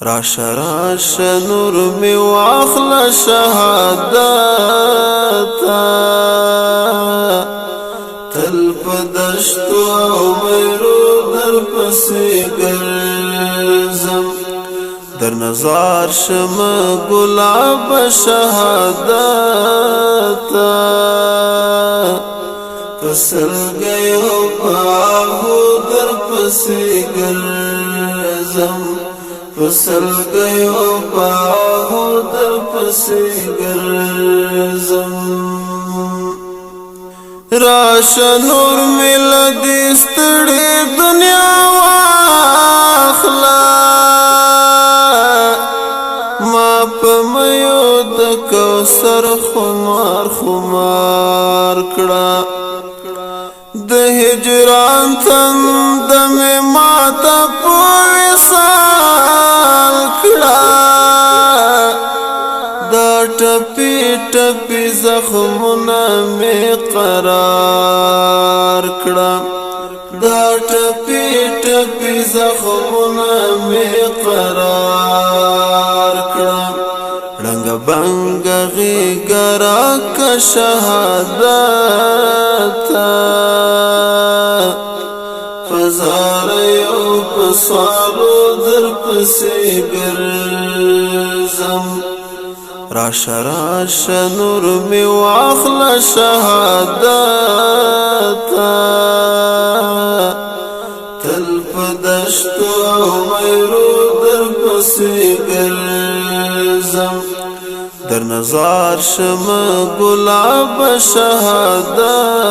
راش راش نور می واخل شهادت تل پدشت او میرو در پسی گرزم در نظار شم گلاب شهادت پسل گیو پاہو در پسی گرزم پسل گیو پاہو در پسی گرزم راش نور مل دیستڑی دنیا واخلا ما پمیو دکو سر خمار خمار کڑا د هجران تندم ماتا پویسال کڑا دا ٹپی ٹپی زخمنا میں قرار کڑا دا ٹپی ٹپی زخمنا میں قرار کڑا رنگ بنگ غیگرا کا شہادت فزاریو پسوالو در پسی گرزم راش راش نور می واخل شهادت تل پدشت او میرو در پسی گرزم در نظار شم گلاب شهادت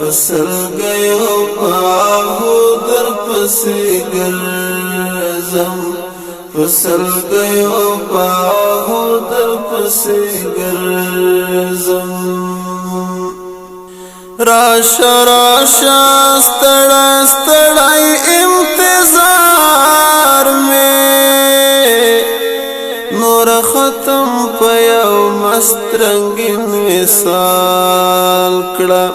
پسل گیو پاہو در پسی گرزم پسل گیو پاہو در پسی گرزم راش راش ستڑا ستڑائی امتظار میں نور ختم پیو مست رنگین وصال کڑا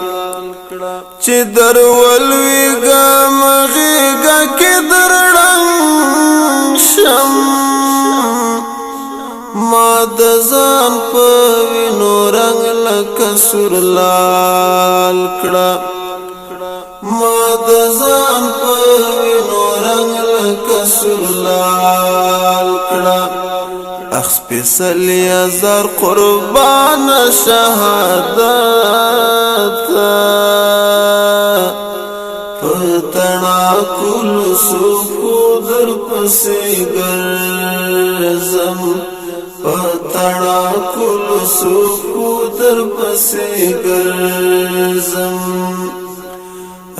چی در ولویگا مغیگا کی در ڈنگ شم ما دزان پوینو رنگ لکا سرلال کڑا ما دزان پوینو رنگ لکا سرلال کڑا اخس پیسلی ازار قربان شهادت پتنا کل سوکو در پسی گرزم پتنا کل سوکو در پسی گرزم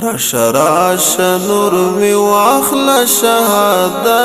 راش راش نور می واخل شهادت